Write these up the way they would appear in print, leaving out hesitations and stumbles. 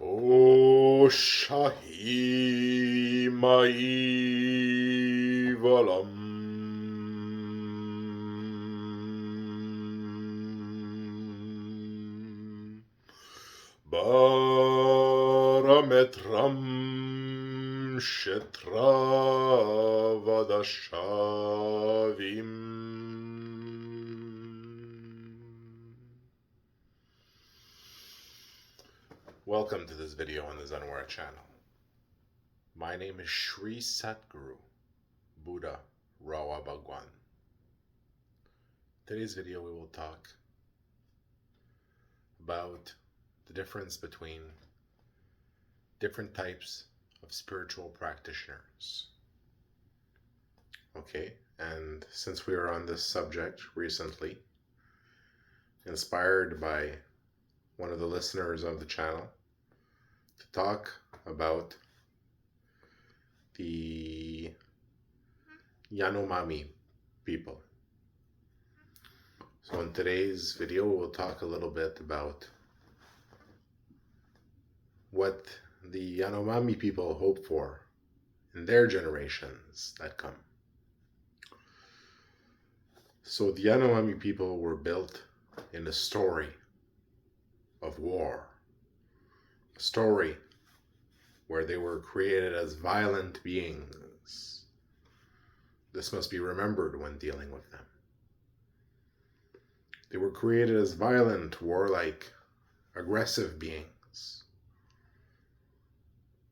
O Shahi Mai Valam Barametram Shetra Vadashavim. Welcome to this video on the Zenware channel. My name is Sri Satguru Buddha Rawa Bhagwan. Today's video we will talk about the difference between different types of spiritual practitioners. Okay, and since we are on this subject recently, inspired by one of the listeners of the channel to talk about the Yanomami people. So in today's video, we'll talk a little bit about what the Yanomami people hope for in their generations that come. So the Yanomami people were built in a story of war, a story where they were created as violent beings. This must be remembered when dealing with them. They were created as violent, warlike, aggressive beings.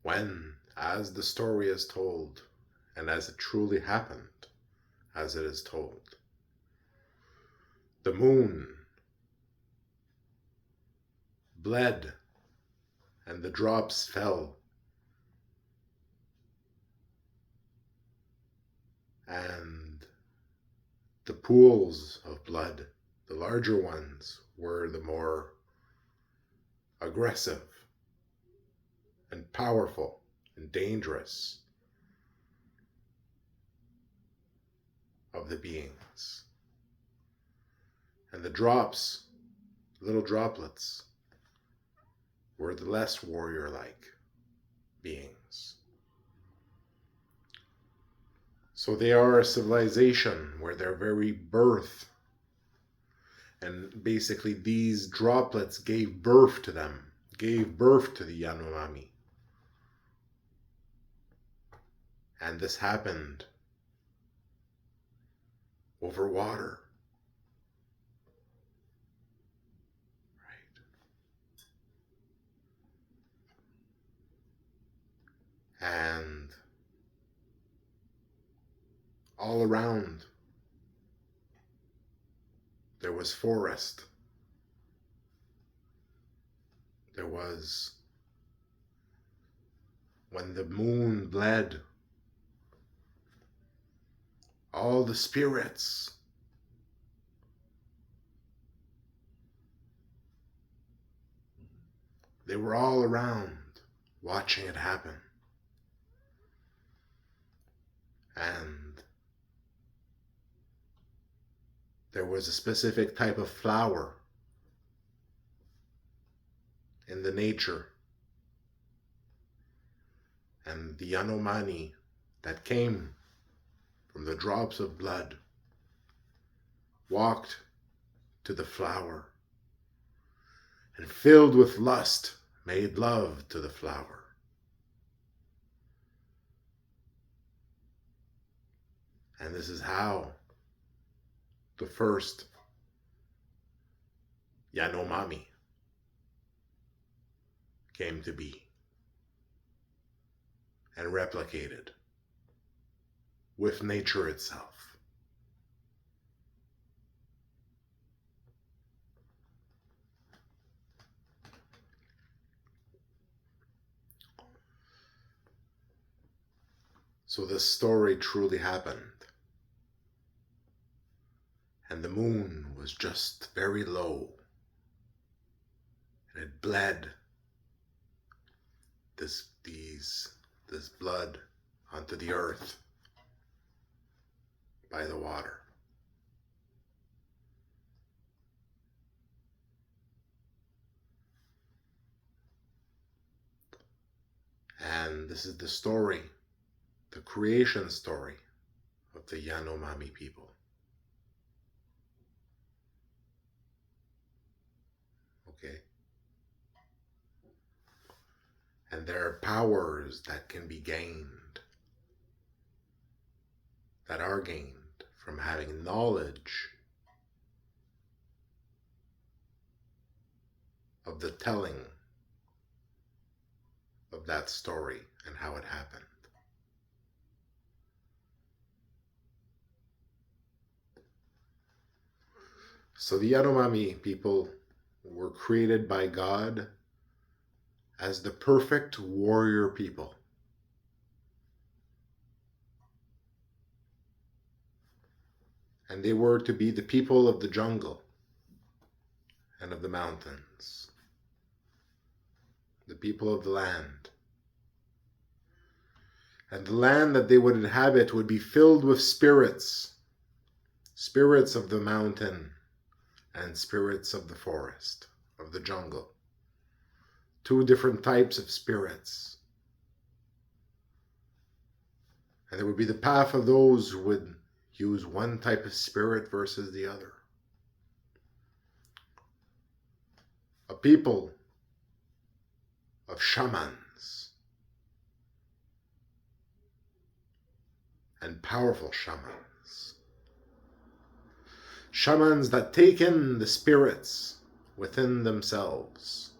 When, as the story is told, and as it truly happened, as it is told, the moon bled and the drops fell, and the pools of blood, the larger ones, were the more aggressive and powerful and dangerous of the beings. And the drops, little droplets, were the less warrior-like beings. So they are a civilization where their very birth, and basically these droplets gave birth to them, gave birth to the Yanomami. And this happened over water. Right? And all around there was forest. There was, when the moon bled, all the spirits they were all around watching it happen. And there was a specific type of flower in the nature, and the Yanomami that came from the drops of blood walked to the flower and, filled with lust, made love to the flower. And this is how the first Yanomami came to be and replicated with nature itself. So this story truly happened. And the moon was just very low, and it bled this blood onto the earth by the water. And this is the story, the creation story of the Yanomami people. Okay? And there are powers that can be gained, that are gained from having knowledge of the telling of that story and how it happened. So the Yanomami people were created by God as the perfect warrior people. And they were to be the people of the jungle and of the mountains, the people of the land. And the land that they would inhabit would be filled with spirits, spirits of the mountain and spirits of the forest, of the jungle. Two different types of spirits. And there would be the path of those who would use one type of spirit versus the other. A people of shamans, and powerful shamans. Shamans that take in the spirits within themselves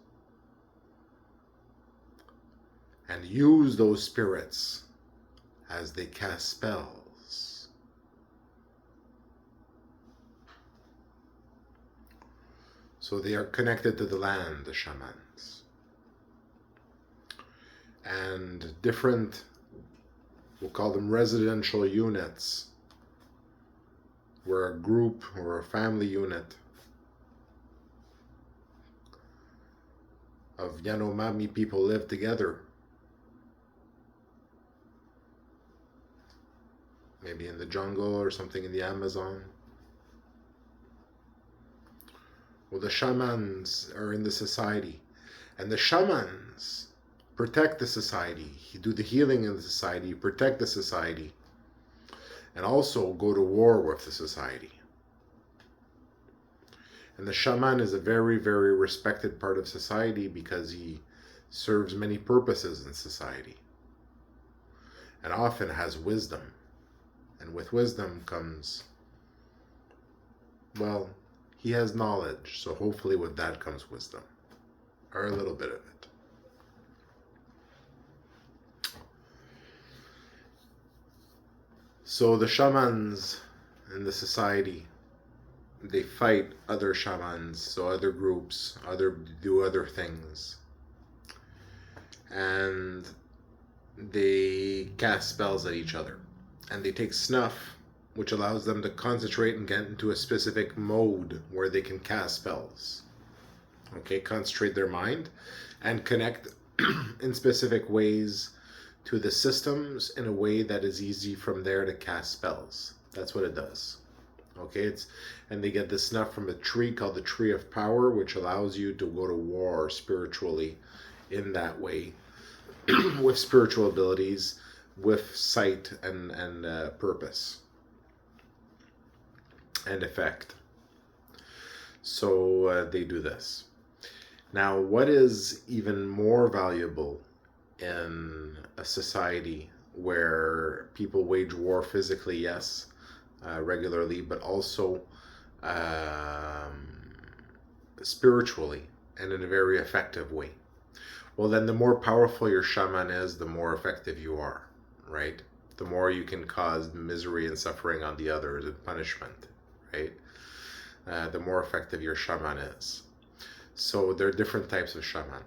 and use those spirits as they cast spells. So they are connected to the land, the shamans. And different, we'll call them residential units, where a group or a family unit of Yanomami people live together. Maybe in the jungle or something in the Amazon. Well, the shamans are in the society, and the shamans protect the society, do the healing in the society, protect the society, and also go to war with the society. And the shaman is a very, very respected part of society because he serves many purposes in society and often has wisdom. And with wisdom comes, well, he has knowledge, so hopefully with that comes wisdom, or a little bit of it. So the shamans in the society, they fight other shamans, so other groups, do other things. And they cast spells at each other. And they take snuff, which allows them to concentrate and get into a specific mode where they can cast spells. Okay, concentrate their mind and connect in specific ways to the systems in a way that is easy from there to cast spells. That's what it does. Okay, and they get the snuff from a tree called the Tree of Power, which allows you to go to war spiritually in that way with spiritual abilities, with sight and purpose and effect. So they do this. Now, what is even more valuable in a society where people wage war physically, yes, regularly, but also spiritually and in a very effective way? Well, then the more powerful your shaman is, the more effective you are, right? The more you can cause misery and suffering on the others and punishment, right? The more effective your shaman is. So there are different types of shaman.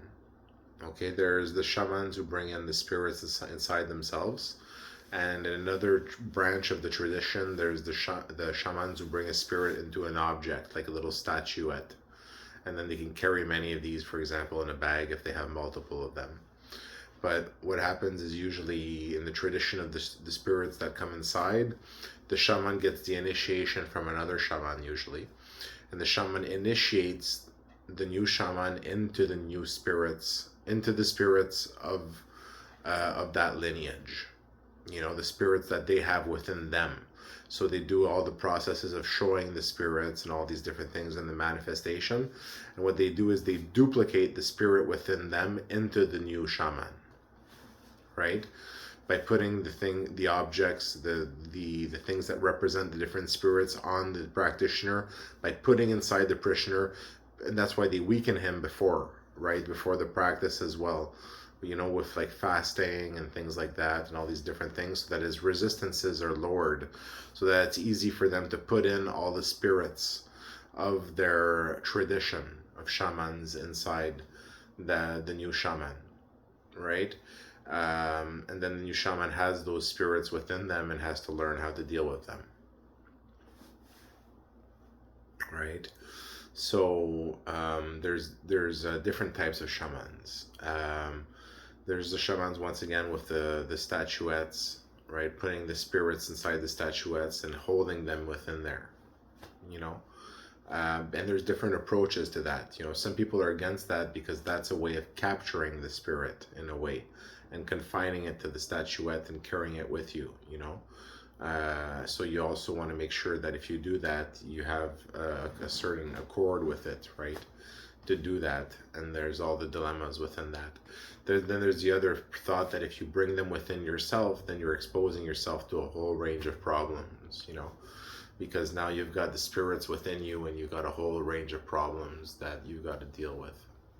Okay, there's the shamans who bring in the spirits inside themselves. And in another branch of the tradition, there's the shamans who bring a spirit into an object, like a little statuette. And then they can carry many of these, for example, in a bag if they have multiple of them. But what happens is usually in the tradition of the spirits that come inside, the shaman gets the initiation from another shaman usually. And the shaman initiates the new shaman into the new spirits, into the spirits of of that lineage, you know, the spirits that they have within them. So they do all the processes of showing the spirits and all these different things in the manifestation. And what they do is they duplicate the spirit within them into the new shaman, right? By putting the objects, the things that represent the different spirits on the practitioner, by putting inside the practitioner, and that's why they weaken him before, right? Before the practice as well, you know, with like fasting and things like that and all these different things, so that his resistances are lowered, so that it's easy for them to put in all the spirits of their tradition of shamans inside the new shaman, right? And then the new shaman has those spirits within them and has to learn how to deal with them, right? So there's different types of shamans. There's the shamans, once again, with the statuettes, right? Putting the spirits inside the statuettes and holding them within there, you know. And there's different approaches to that. You know, some people are against that because that's a way of capturing the spirit in a way and confining it to the statuette and carrying it with you, you know. So you also want to make sure that if you do that, you have a certain accord with it, right? To do that, and there's all the dilemmas within that. Then there's the other thought that if you bring them within yourself, then you're exposing yourself to a whole range of problems, you know, because now you've got the spirits within you and you've got a whole range of problems that you've got to deal with,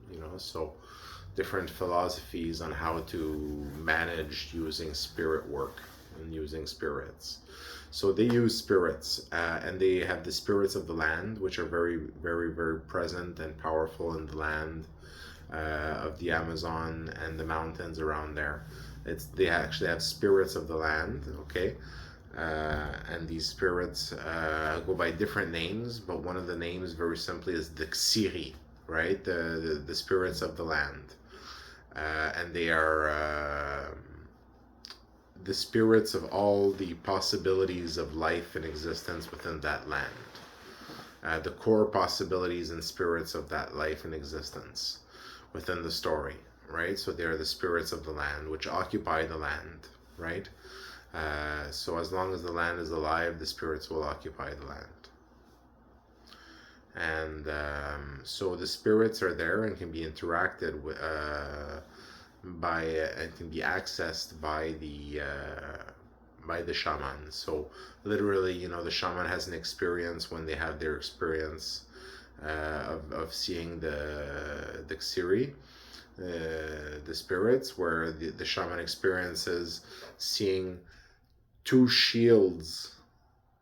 you know. So different philosophies on how to manage using spirit work and using spirits. So they use spirits, and they have the spirits of the land, which are very, very, very present and powerful in the land of the Amazon and the mountains around there. They actually have spirits of the land, okay? And these spirits go by different names, but one of the names very simply is the Xiri, right? The spirits of the land. And they are the spirits of all the possibilities of life and existence within that land. The core possibilities and spirits of that life and existence within the story, right? So they are the spirits of the land, which occupy the land, right? So as long as the land is alive, the spirits will occupy the land. And so the spirits are there and can be interacted with by and can be accessed by the shaman. So literally, you know, the shaman has an experience when they have their experience of seeing the Xiri, the spirits, where the shaman experiences seeing two shields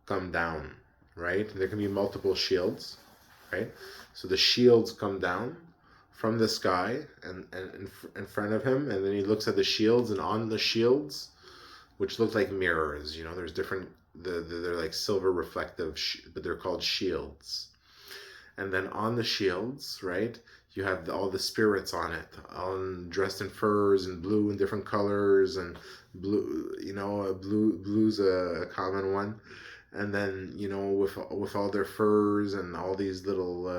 come down, right? There can be multiple shields, right? So the shields come down from the sky and in front of him, and then he looks at the shields, and on the shields, which look like mirrors, you know, there's different, they're like silver reflective, but they're called shields. And then on the shields, right, you have all the spirits on it, all dressed in furs and blue and different colors, and blue, you know, blue's a common one. And then, you know, with all their furs and all these little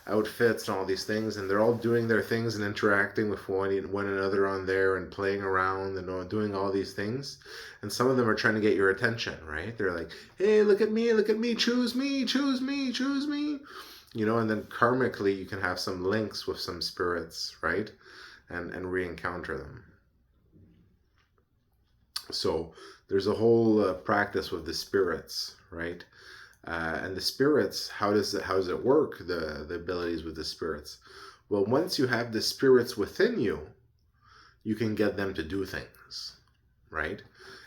outfits and all these things, and they're all doing their things and interacting with one another on there and playing around and doing all these things. And some of them are trying to get your attention, right? They're like, hey, look at me, choose me, choose me, choose me. You know, and then karmically you can have some links with some spirits, right? And re-encounter them. So there's a whole practice with the spirits, right? And the spirits, how does it work? The abilities with the spirits. Well, once you have the spirits within you, you can get them to do things, right?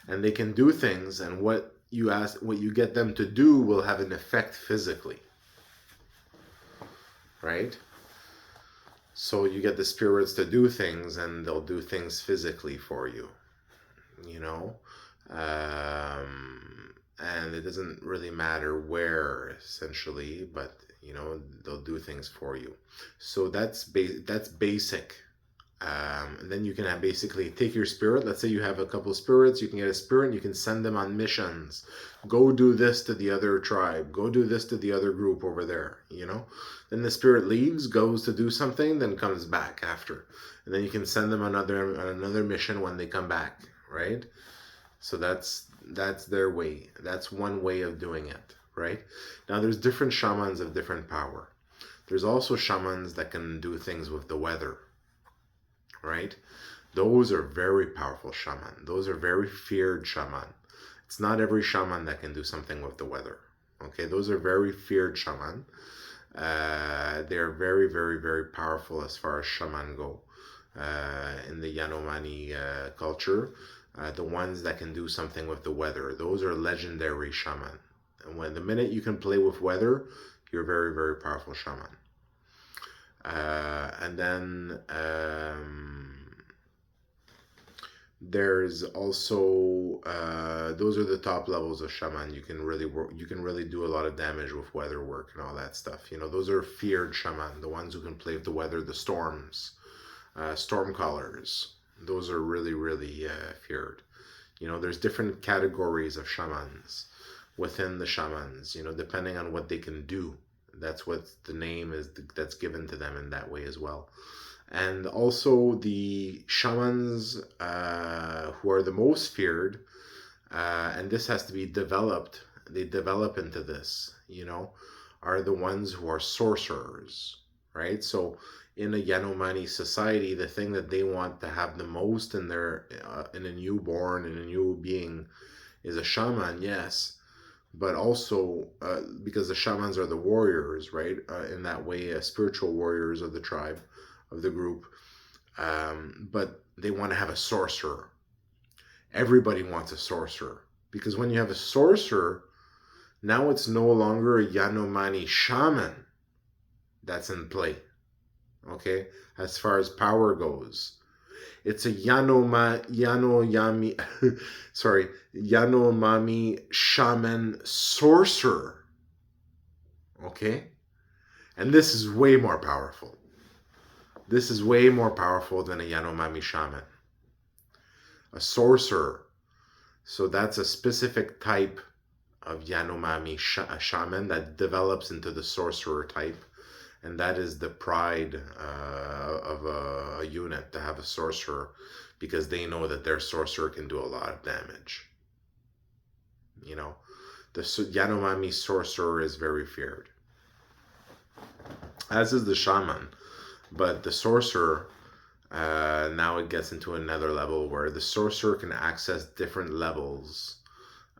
And they can do things, and what you get them to do will have an effect physically, right? So you get the spirits to do things, and they'll do things physically for you, you know. And it doesn't really matter where, essentially, but you know, they'll do things for you. So that's basic And then you can basically take your spirit. Let's say you have a couple of spirits. You can get a spirit and you can send them on missions. Go do this to the other tribe. Go do this to the other group over there, you know? Then the spirit leaves, goes to do something, then comes back after. And then you can send them on another mission when they come back, right? So that's their way. That's one way of doing it, right? Now there's different shamans of different power. There's also shamans that can do things with the weather, right? Those are very powerful shaman. Those are very feared shaman. It's not every shaman that can do something with the weather. Okay, those are very feared shaman. They're very, very, very powerful as far as shaman go. In the Yanomami culture, the ones that can do something with the weather, those are legendary shaman. And when the minute you can play with weather, you're a very, very powerful shaman. And then there's also those are the top levels of shaman. You can really do a lot of damage with weather work and all that stuff. You know, those are feared shaman, the ones who can play with the weather, the storms, storm callers. Those are really, really feared. You know, there's different categories of shamans within the shamans, you know, depending on what they can do. That's what the name is, that's given to them in that way as well. And also the shamans who are the most feared, and this has to be developed, they develop into this, you know, are the ones who are sorcerers, right? So in a Yanomami society, the thing that they want to have the most in their in a newborn, in a new being, is a shaman, yes, but also because the shamans are the warriors, right? In that way, spiritual warriors of the tribe, of the group. But they want to have a sorcerer. Everybody wants a sorcerer, because when you have a sorcerer, now it's no longer a Yanomami shaman that's in play. Okay, as far as power goes, it's a Yanomami shaman sorcerer. Okay, and this is way more powerful. This is way more powerful than a Yanomami shaman. A sorcerer. So that's a specific type of Yanomami shaman that develops into the sorcerer type. And that is the pride of a unit, to have a sorcerer, because they know that their sorcerer can do a lot of damage. You know, the Yanomami sorcerer is very feared, as is the shaman. But the sorcerer, now it gets into another level where the sorcerer can access different levels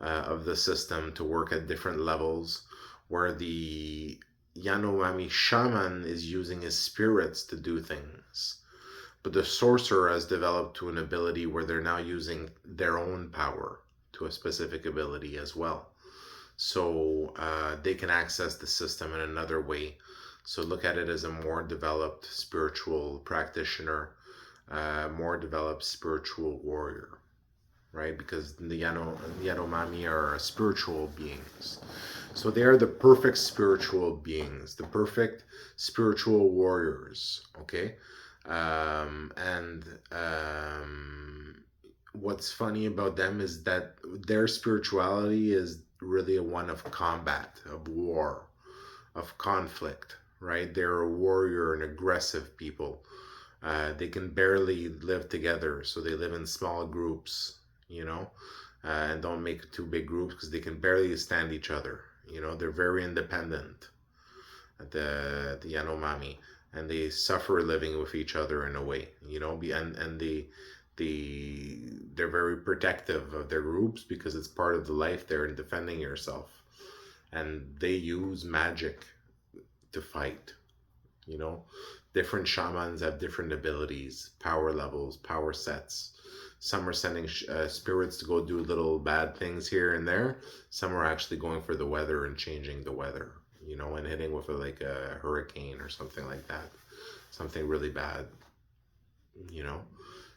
of the system to work at different levels, where the Yanomami shaman is using his spirits to do things. But the sorcerer has developed to an ability where they're now using their own power to a specific ability as well. So they can access the system in another way. So look at it as a more developed spiritual practitioner, more developed spiritual warrior, right? Because the Yanomami are spiritual beings. So they are the perfect spiritual beings, the perfect spiritual warriors, okay? What's funny about them is that their spirituality is really a one of combat, of war, of conflict, right? They're a warrior and aggressive people. They can barely live together, so they live in small groups, you know, and don't make too big groups because they can barely stand each other. You know, they're very independent, the Yanomami, and they suffer living with each other in a way, you know, and they're very protective of their groups because it's part of the life there in defending yourself. And they use magic to fight, you know. Different shamans have different abilities, power levels, power sets. Some are sending spirits to go do little bad things here and there. Some are actually going for the weather and changing the weather, you know, and hitting with like a hurricane or something like that. Something really bad, you know.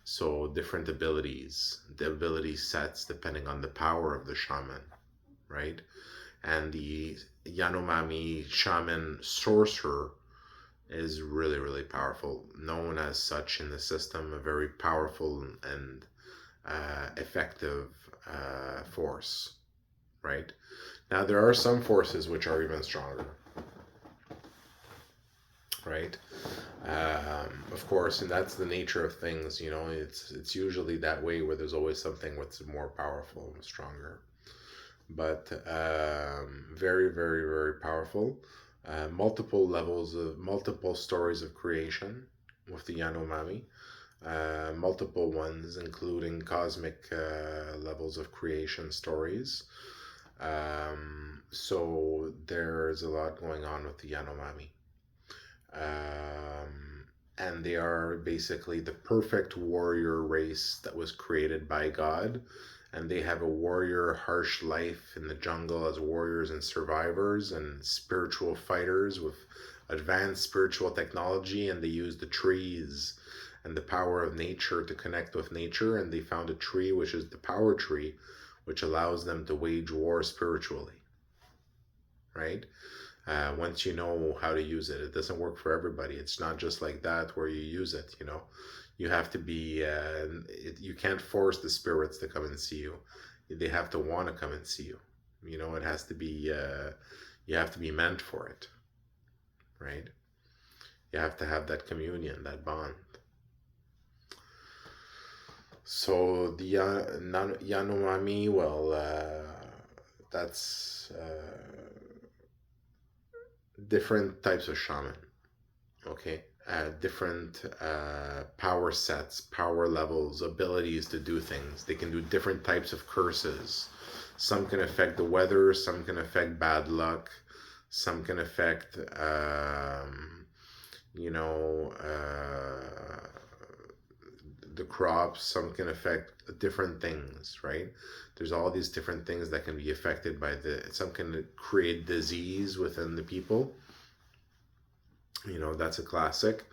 So different abilities, the ability sets depending on the power of the shaman, right? And the Yanomami shaman sorcerer is really, really powerful, known as such in the system, a very powerful and effective force, right? Now, there are some forces which are even stronger, right? Of course, and that's the nature of things, you know, it's usually that way where there's always something that's more powerful and stronger. But very, very, very powerful. Multiple levels of multiple stories of creation with the Yanomami. Multiple ones, including cosmic levels of creation stories. So there's a lot going on with the Yanomami. And they are basically the perfect warrior race that was created by God. And they have a warrior, harsh life in the jungle as warriors and survivors and spiritual fighters with advanced spiritual technology. And they use the trees and the power of nature to connect with nature. And they found a tree, which is the power tree, which allows them to wage war spiritually, right? Once you know how to use it. It doesn't work for everybody. It's not just like that where you use it, you know. You have to be, you can't force the spirits to come and see you. They have to want to come and see you. You know, it has to be, you have to be meant for it, right? You have to have that communion, that bond. So the Yanomami, well, that's different types of shaman, okay? Different power sets, power levels, abilities to do things. They can do different types of curses. Some can affect the weather, some can affect bad luck, some can affect, you know, the crops, some can affect different things, right? There's all these different things that can be affected by some can create disease within the people. You know, that's a classic.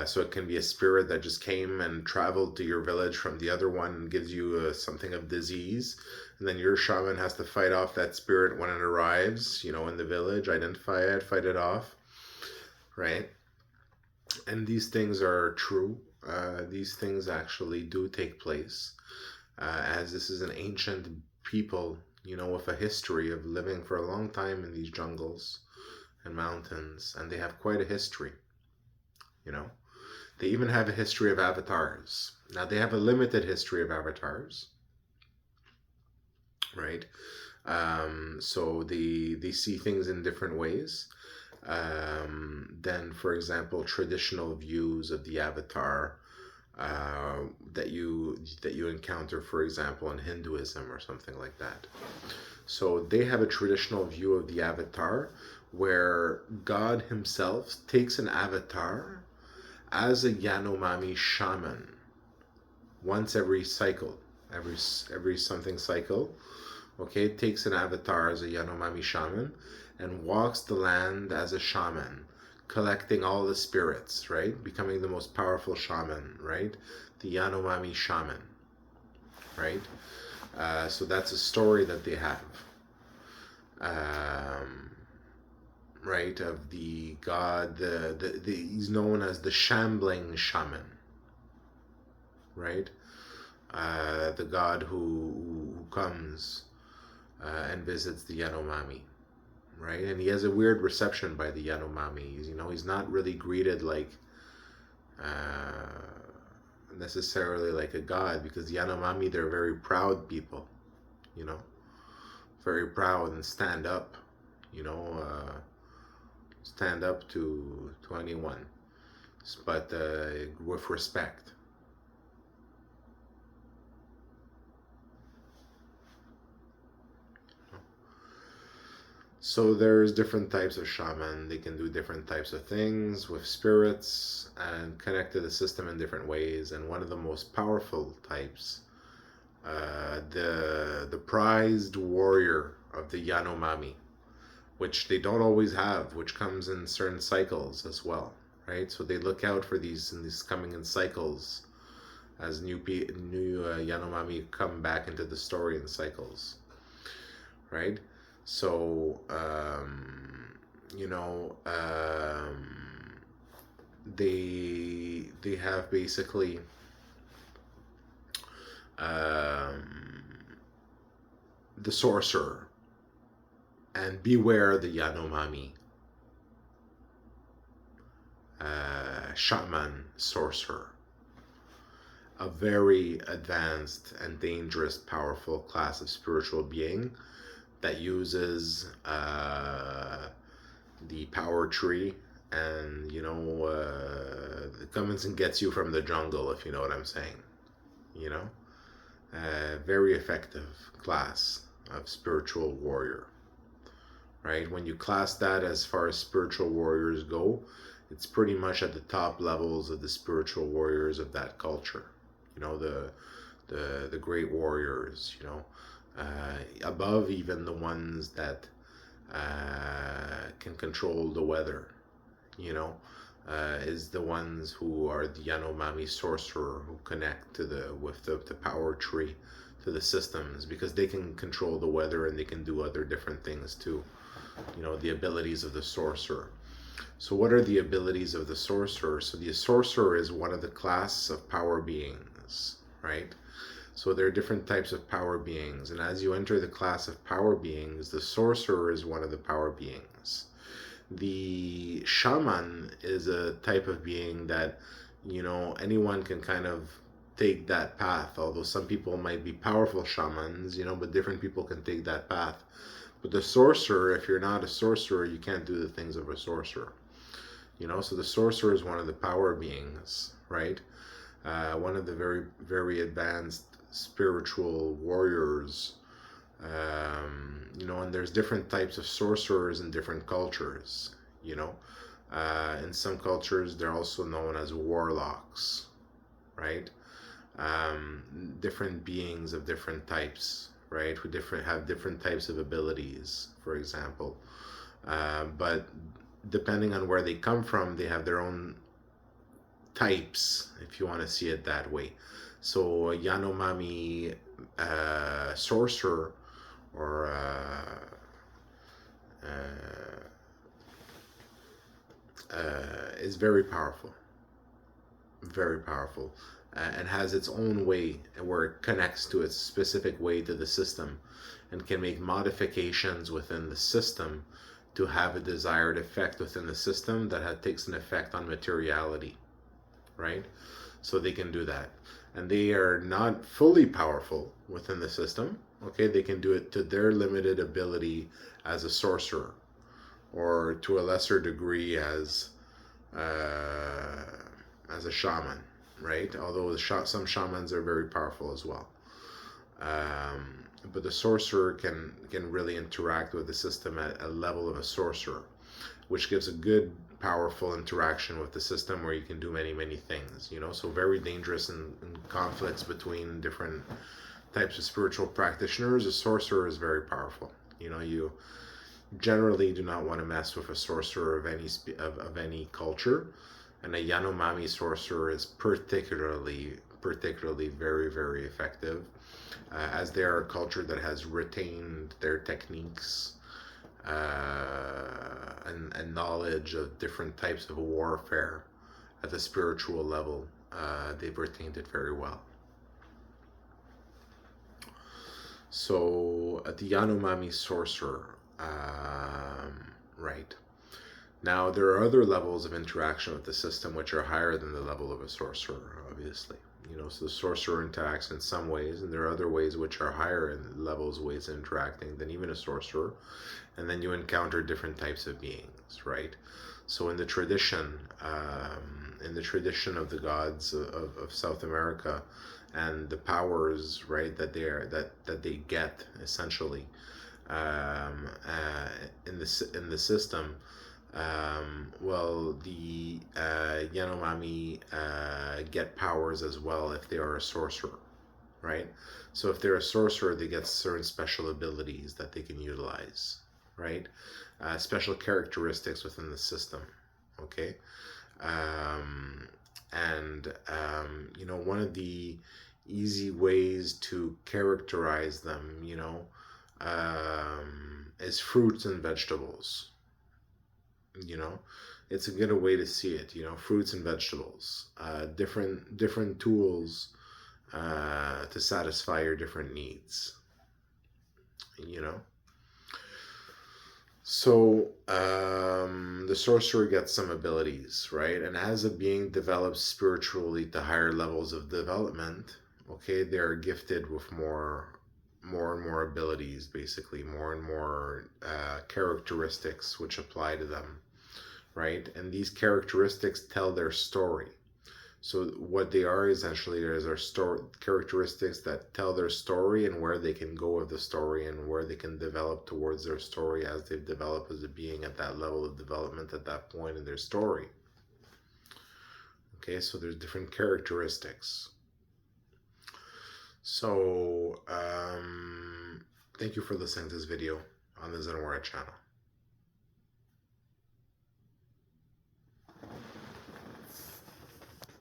So it can be a spirit that just came and traveled to your village from the other one and gives you something of disease. And then your shaman has to fight off that spirit when it arrives, you know, in the village, identify it, fight it off, right? And these things are true. These things actually do take place, as this is an ancient people, you know, with a history of living for a long time in these jungles and mountains, and they have quite a history, you know. They even have a history of avatars. Now, they have a limited history of avatars, right? So they see things in different ways. Than, for example, traditional views of the avatar that you encounter, for example, in Hinduism or something like that. So they have a traditional view of the avatar where God himself takes an avatar as a Yanomami shaman once every cycle, every something cycle. Okay, takes an avatar as a Yanomami shaman and walks the land as a shaman, collecting all the spirits, right? Becoming the most powerful shaman, right? The Yanomami shaman, right? So that's a story that they have, right? Of the god, he's known as the shambling shaman, right? The god who comes and visits the Yanomami, right? And he has a weird reception by the Yanomami. You know, he's not really greeted like necessarily like a god, because the Yanomami, they're very proud people, you know, very proud and stand up, you know, stand up to anyone, but with respect. So there's different types of shaman. They can do different types of things with spirits and connect to the system in different ways. And one of the most powerful types, the prized warrior of the Yanomami, which they don't always have, which comes in certain cycles as well, right? So they look out for these, and these coming in cycles as new Yanomami come back into the story in cycles, right? So, you know, they have basically um, the sorcerer, and beware the Yanomami, shaman sorcerer, a very advanced and dangerous, powerful class of spiritual being that uses the power tree, and it comes and gets you from the jungle, if you know what I'm saying. You know, very effective class of spiritual warrior, right? When you class that as far as spiritual warriors go, it's pretty much at the top levels of the spiritual warriors of that culture. You know, the great warriors. Above even the ones that can control the weather. You know, is the ones who are the Yanomami sorcerer, who connect to the power tree, to the systems, because they can control the weather and they can do other different things too. The abilities of the sorcerer. So what are the abilities of the sorcerer? So the sorcerer is one of the class of power beings, right? So there are different types of power beings, and as you enter the class of power beings, the sorcerer is one of the power beings. The shaman is a type of being that, anyone can kind of take that path, although some people might be powerful shamans, but different people can take that path. But the sorcerer, if you're not a sorcerer, you can't do the things of a sorcerer. So the sorcerer is one of the power beings, right? One of the very, very advanced spiritual warriors. And there's different types of sorcerers in different cultures. In some cultures, they're also known as warlocks, right? Different beings of different types, right? Who have different types of abilities, for example. But depending on where they come from, they have their own types, if you want to see it that way. So a Yanomami sorcerer, or is very powerful, very powerful, and has its own way where it connects to its specific way to the system, and can make modifications within the system to have a desired effect within the system that takes an effect on materiality, right? So they can do that. And they are not fully powerful within the system. Okay, they can do it to their limited ability as a sorcerer, or to a lesser degree as a shaman, right? Although some shamans are very powerful as well. But the sorcerer can really interact with the system at a level of a sorcerer, which gives a good, powerful interaction with the system where you can do many, many things. So very dangerous in conflicts between different types of spiritual practitioners. A sorcerer is very powerful. You generally do not want to mess with a sorcerer of any culture, and a Yanomami sorcerer is particularly very, very effective, as they are a culture that has retained their techniques and knowledge of different types of warfare at the spiritual level. They've retained it very well. So the Yanomami sorcerer, right. Now, there are other levels of interaction with the system which are higher than the level of a sorcerer, obviously. So the sorcerer interacts in some ways, and there are other ways which are higher in levels, ways of interacting than even a sorcerer. And then you encounter different types of beings, right? So in the tradition of the gods of South America, and the powers, right, that they get essentially in the system. Well, the Yanomami get powers as well if they are a sorcerer, right? So if they're a sorcerer, they get certain special abilities that they can utilize, right? Special characteristics within the system, okay? One of the easy ways to characterize them, is fruits and vegetables. it's a good way to see it. You know, fruits and vegetables, different tools to satisfy your different needs. You know. So the sorcerer gets some abilities, right? And as a being develops spiritually to higher levels of development, okay, they're gifted with more and more abilities, basically more and more characteristics which apply to them, right? And these characteristics tell their story. So what they are essentially is our story characteristics that tell their story and where they can go with the story and where they can develop towards their story as they've developed as a being at that level of development at that point in their story. Okay, so there's different characteristics. So thank you for listening to this video on the Zenwara channel.